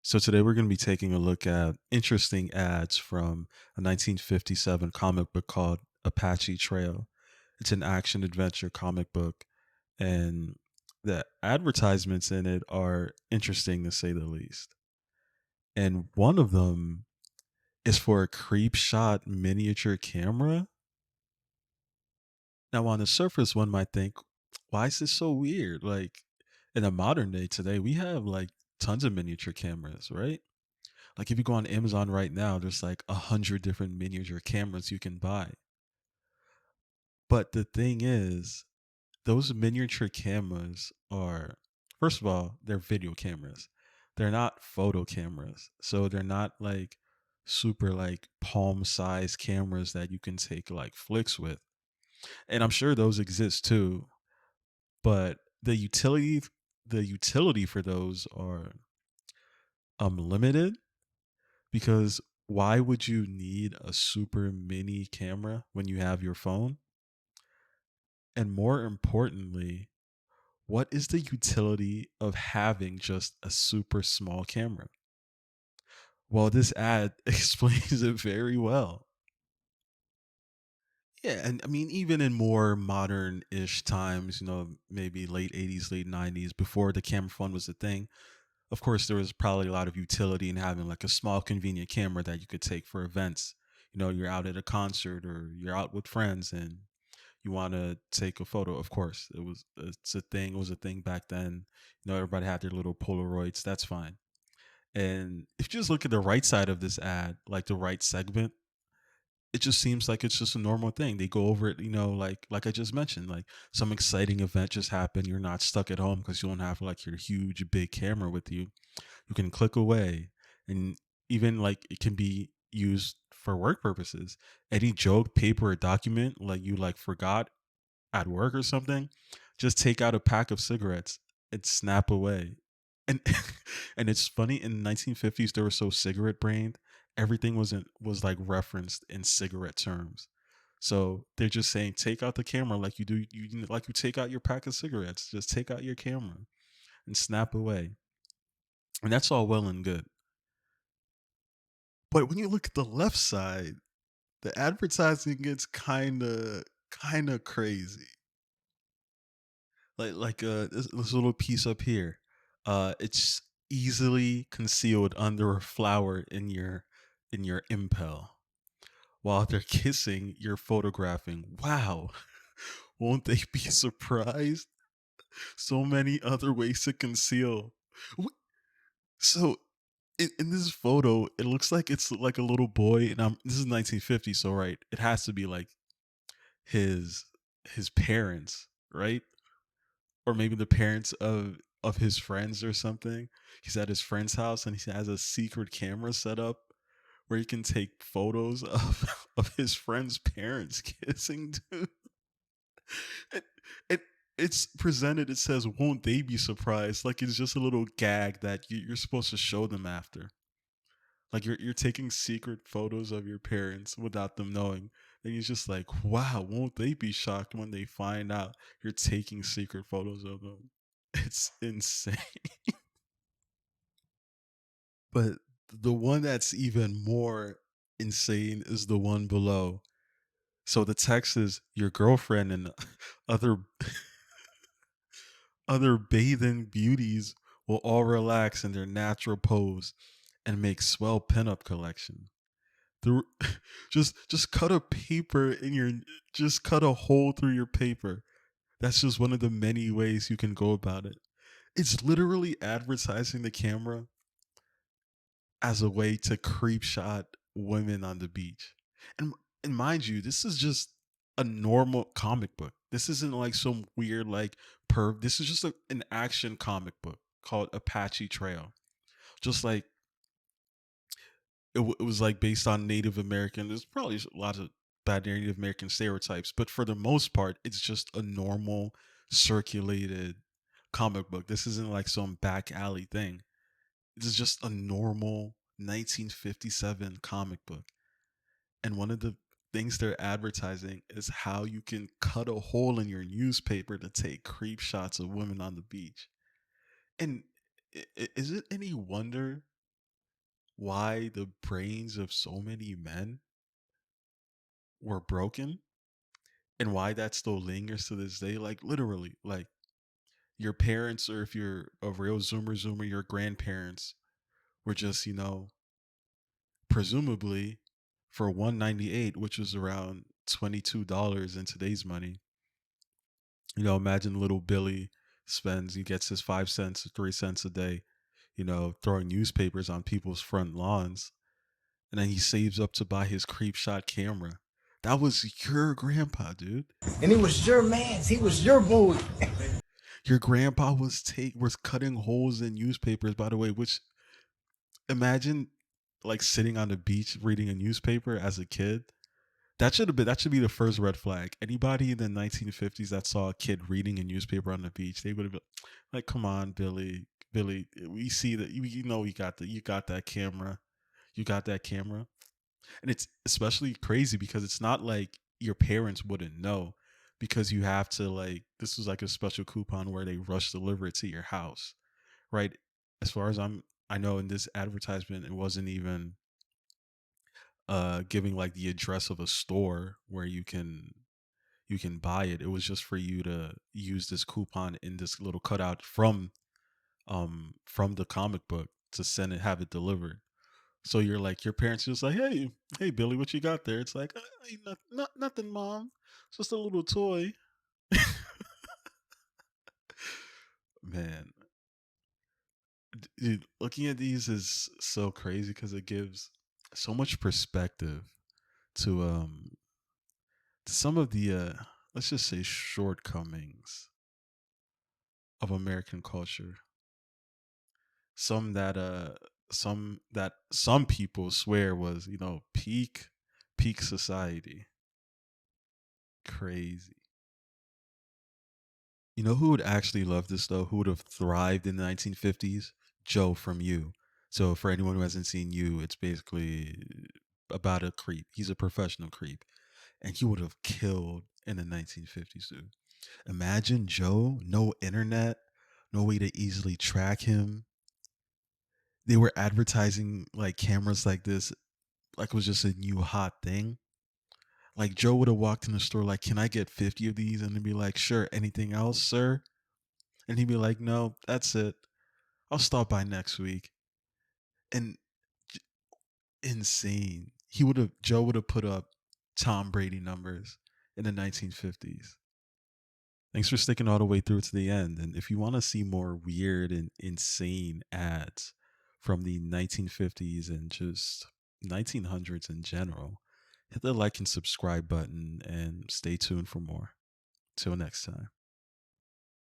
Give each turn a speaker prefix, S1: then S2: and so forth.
S1: So today we're going to be taking a look at interesting ads from a 1957 comic book called Apache Trail. It's an action adventure comic book, and the advertisements in it are interesting to say the least. And one of them is for a creep shot miniature camera. Now, on the surface, one might think, why is this so weird? Like in the modern day today, we have like tons of miniature cameras, right? Like if you go on Amazon right now, there's like 100 different miniature cameras you can buy. But the thing is, those miniature cameras are, first of all, they're video cameras. They're not photo cameras. So they're not like super like palm size cameras that you can take like flicks with. And I'm sure those exist too, but the utility for those are limited. Because why would you need a super mini camera when you have your phone? And more importantly, what is the utility of having just a super small camera? Well, this ad explains it very well. Yeah, and I mean, even in more modern-ish times, maybe late 80s, late 90s, before the camera phone was a thing, of course, there was probably a lot of utility in having like a small, convenient camera that you could take for events. You're out at a concert or you're out with friends and you want to take a photo. Of course, it's a thing. It was a thing back then. Everybody had their little Polaroids. That's fine. And if you just look at the right side of this ad, like the right segment, it just seems like it's just a normal thing. They go over it, like I just mentioned, like some exciting event just happened. You're not stuck at home because you don't have like your huge big camera with you. You can click away, and even like it can be used for work purposes. Any joke, paper, or document like you like forgot at work or something, just take out a pack of cigarettes and snap away. And and it's funny, in the 1950s they were so cigarette brained, everything was like referenced in cigarette terms. So they're just saying take out the camera like you do like you take out your pack of cigarettes. Just take out your camera and snap away. And that's all well and good. But when you look at the left side, the advertising gets kinda crazy. This little piece up here, it's easily concealed under a flower in your impel. While they're kissing, you're photographing. Wow, won't they be surprised? So many other ways to conceal. Wh- So in this photo, it looks like it's like a little boy, and this is 1950, so right, it has to be like his his parents, right? Or maybe the parents of his friends or something. He's at his friend's house and he has a secret camera set up where he can take photos of of his friend's parents kissing too. It, it it's presented. It says, "Won't they be surprised?" Like it's just a little gag that you're supposed to show them after. Like you're taking secret photos of your parents without them knowing. And he's just like, "Wow, won't they be shocked when they find out you're taking secret photos of them?" It's insane. But the one that's even more insane is the one below. So the text is your girlfriend and other other bathing beauties will all relax in their natural pose and make swell pinup collection. Through just cut a paper in your just cut a hole through your paper. That's just one of the many ways you can go about it. It's literally advertising the camera as a way to creep shot women on the beach. And and mind you, this is just a normal comic book. This isn't like some weird like perv. This is just an action comic book called Apache Trail. Just like it was like based on Native American. There's probably a lot of bad Native American stereotypes, but for the most part, it's just a normal circulated comic book. This isn't like some back alley thing. This is just a normal 1957 comic book. And one of the things they're advertising is how you can cut a hole in your newspaper to take creep shots of women on the beach. And is it any wonder? why the brains of so many men were broken and why that still lingers to this day. Like literally, like your parents, or if you're a real zoomer, your grandparents were just, presumably for 198, which was around $22 in today's money. Imagine little Billy he gets his 5 cents or 3 cents a day, throwing newspapers on people's front lawns. And then he saves up to buy his creep shot camera. That was your grandpa, dude.
S2: And he was your man's. He was your boy.
S1: Your grandpa was cutting holes in newspapers, by the way, which imagine like sitting on the beach reading a newspaper as a kid. That should be the first red flag. Anybody in the 1950s that saw a kid reading a newspaper on the beach, they would have been like, "Come on, Billy, Billy, we see that you got that camera, you got that camera." And it's especially crazy because it's not like your parents wouldn't know, because you have to, like, this was like a special coupon where they rush deliver it to your house, right? As far as I know, in this advertisement, it wasn't even giving like the address of a store where you can buy it. It was just for you to use this coupon in this little cutout from the comic book to send it, have it delivered. So you're like, your parents are just like, hey Billy, what you got there? It's like, ain't nothing, mom. It's just a little toy." Man, dude, looking at these is so crazy because it gives so much perspective to some of the let's just say shortcomings of American culture. Some that some people swear was, peak society. Crazy. You know who would actually love this though? Who would have thrived in the 1950s? Joe from You. So for anyone who hasn't seen You, it's basically about a creep. He's a professional creep, and he would have killed in the 1950s, dude. Imagine Joe, no internet, no way to easily track him. They were advertising like cameras like this, like it was just a new hot thing. Like Joe would have walked in the store like, "Can I get 50 of these?" And they'd be like, "Sure, anything else, sir?" And he'd be like, "No, that's it. I'll stop by next week." And j- insane. Joe would have put up Tom Brady numbers in the 1950s. Thanks for sticking all the way through to the end. And if you want to see more weird and insane ads from the 1950s and just 1900s in general, hit the like and subscribe button and stay tuned for more. Till next time.